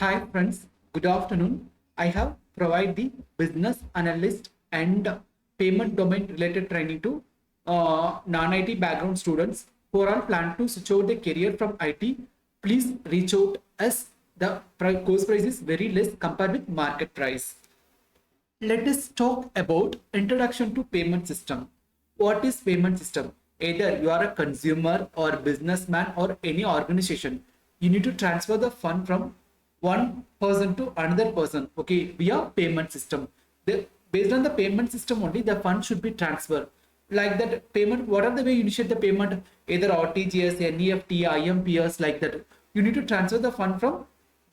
Hi friends, good afternoon. I have provided the business analyst and payment domain related training to non-IT background students who are all plan to switch over their career from IT. Please reach out as the course price is very less compared with market price. Let us talk about introduction to payment system. What is payment system? Either you are a consumer or businessman or any organization, you need to transfer the fund from one person to another person, okay, via payment system. Based on the payment system only, the fund should be transferred. Like that payment, what are the way you initiate the payment? Either RTGS, NEFT, IMPS, like that. You need to transfer the fund from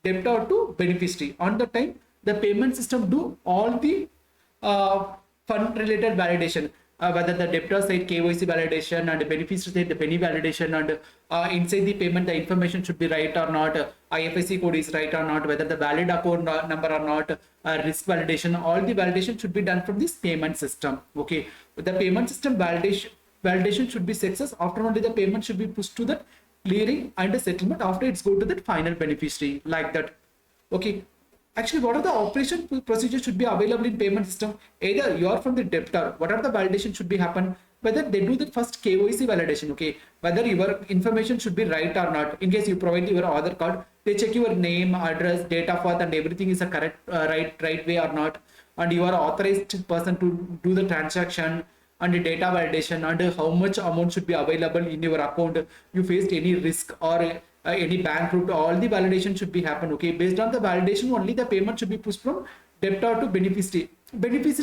debtor to beneficiary. On the time, the payment system do all the fund related validation, whether the debtor side KYC validation and the beneficiary side the penny validation, and inside the payment the information should be right or not, IFSC code is right or not, whether the valid account number or not, risk validation, all the validation should be done from this payment system. Okay, the payment system validation should be success. After only the payment should be pushed to the clearing and the settlement. After it's go to the final beneficiary, like that. Okay, actually, what are the operation procedures should be available in payment system? Either you are from the debtor, what are the validation should be happen? Whether they do the first KYC validation, okay, whether your information should be right or not. In case you provide your Aadhaar card, they check your name, address, date of birth, and everything is a correct, right way or not, and you are authorized person to do the transaction, and the data validation, and how much amount should be available in your account. You faced any risk or any bank route, all the validation should be happen. Okay, based on the validation only the payment should be pushed from debtor to beneficiary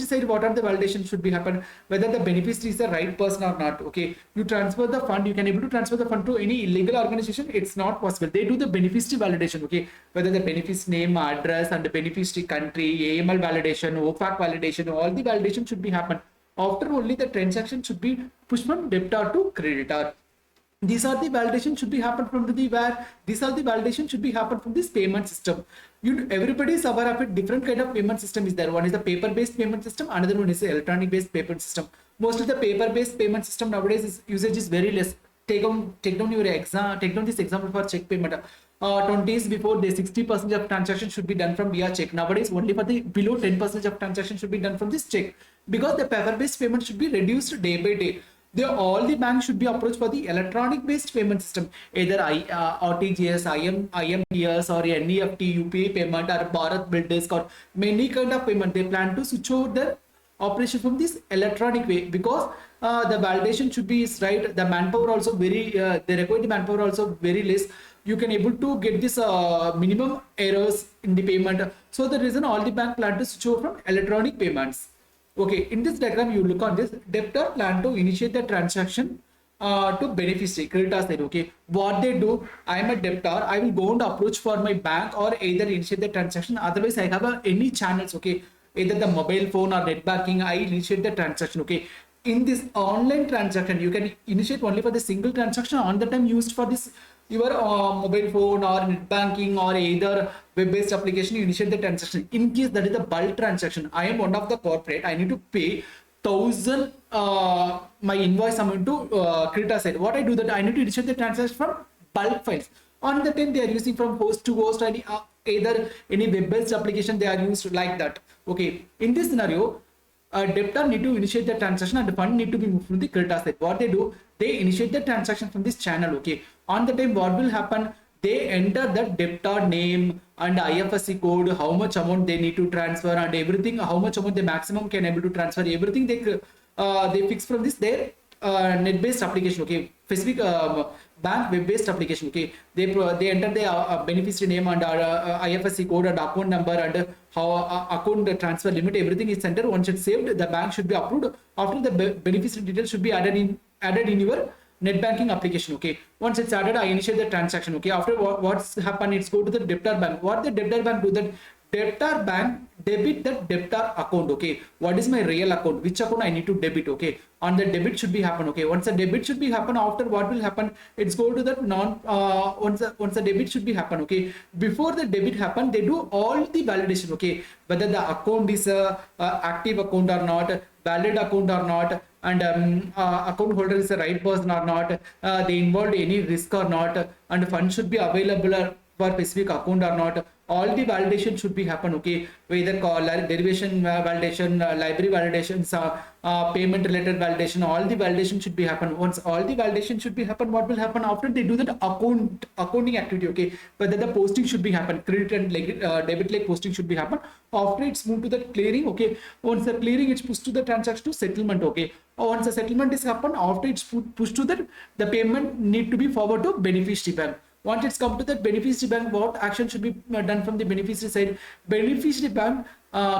side. What are the validation should be happen? Whether the beneficiary is the right person or not. Okay, you transfer the fund, you can able to transfer the fund to any illegal organization, it's not possible. They do the beneficiary validation. Okay, whether the beneficiary name, address, and the beneficiary country, AML validation, OFAC validation, all the validation should be happen. After only the transaction should be pushed from debtor to creditor. These are the validation should be happen from the where these are the validation should be happen from this payment system. Everybody is aware of it. Different kind of payment system is there. One is the paper based payment system, another one is the electronic based payment system. Most of the paper based payment system nowadays usage is very less. Take down your exam, take down this example for check payment. 20s before, the 60% of transaction should be done from via check. Nowadays only for the below 10% of transaction should be done from this check, because the paper based payment should be reduced day by day. All the banks should be approached for the electronic based payment system, either RTGS, IMPS, or NEFT, UPI payment, or Bharat Bill Desk, or many kind of payment. They plan to switch over their operation from this electronic way, because the validation should be is right. The manpower also very they require the manpower also very less. You can able to get this minimum errors in the payment. So the reason all the bank plan to switch over from electronic payments. Okay, in this diagram you look on this, debtor plan to initiate the transaction to beneficiary creditor side. Okay, what they do, I am a debtor, I will go and approach for my bank or either initiate the transaction. Otherwise I have any channels. Okay, either the mobile phone or net banking, I initiate the transaction. Okay, in this online transaction you can initiate only for the single transaction on the time used for this your mobile phone or net banking or either web-based application. You initiate the transaction. In case that is the bulk transaction, I am one of the corporate, I need to pay 1,000 my invoice amount to creditor side. What I do that I need to initiate the transaction from bulk files. On the time they are using from host to host, any either any web-based application they are used like that. Okay, in this scenario, debtor need to initiate the transaction and the fund need to be moved from the creditor side. What they do, they initiate the transaction from this channel. Okay, on the time what will happen, they enter the debtor name and IFSC code, how much amount they need to transfer and everything, how much amount the maximum can able to transfer, everything they fix from this their net based application. Okay, specific bank web based application. Okay, they enter the beneficiary name and IFSC code and account number and how account transfer limit, everything is entered. Once it's saved, the bank should be approved. After the beneficiary details should be added in your net banking application. Okay, once it's added, I initiate the transaction. Okay, after what's happened, it's go to the debtor bank. What the debtor bank do, that debtor bank debit that debtor account. Okay, what is my real account, which account I need to debit. Okay, on the debit should be happen. Okay, once the debit should be happen, after what will happen, it's go to that once the debit should be happen. Okay, before the debit happen, they do all the validation. Okay, whether the account is a active account or not, valid account or not, and account holder is the right person or not, they involved any risk or not, and funds should be available for specific account or not. All the validation should be happen, okay, whether call derivation validation, library validations, payment related validation, all the validation should be happen. Once all the validation should be happen, what will happen after they do that accounting activity, okay, whether the posting should be happen, credit and debit like posting should be happen. After it's moved to the clearing, okay, once the clearing it's pushed to the transaction to settlement, okay. Once the settlement is happen, after it's pushed to the payment need to be forward to beneficiary bank. Once it's come to the beneficiary bank, what action should be done from the beneficiary side? Beneficiary bank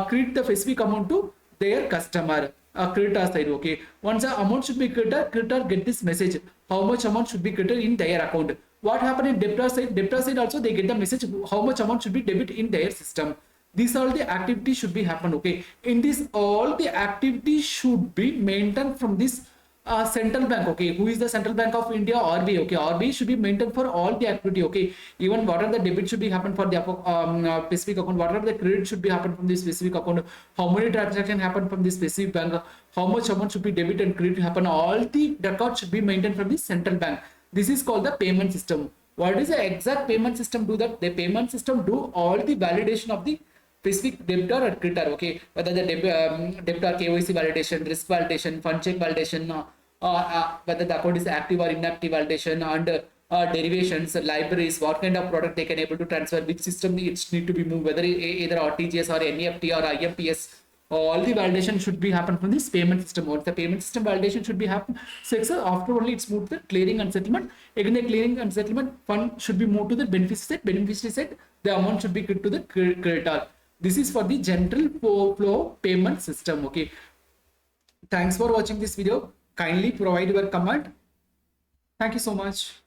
credit the specific amount to their customer, creditor side, okay. Once the amount should be creditor get this message, how much amount should be credited in their account. What happened in debtor side? Debtor side also they get the message how much amount should be debit in their system. These all the activities should be happen, okay. In this, all the activities should be maintained from this central bank, okay. Who is the Central Bank of India? RBI, okay. RBI should be maintained for all the activity, okay. Even what are the debit should be happen for the specific account, what are the credit should be happen from this specific account, how many transaction happen from this specific bank, how much amount should be debit and credit happen, all the records should be maintained from the central bank. This is called the payment system. What is the exact payment system do that? The payment system do all the validation of the specific debtor or creditor, okay, whether the debtor KYC validation, risk validation, fund check validation, whether the account is active or inactive validation, and derivations, libraries, what kind of product they can able to transfer, which system it's need to be moved, whether either RTGS or NEFT or IMPS. All the validation should be happen from this payment system. Once the payment system validation should be happen, so after only it's moved to the clearing and settlement. Again, the clearing and settlement fund should be moved to the beneficiary side. Beneficiary side, the amount should be given to the creditor. This is for the general flow payment system, okay. Thanks for watching this video. Kindly provide your comment. Thank you so much.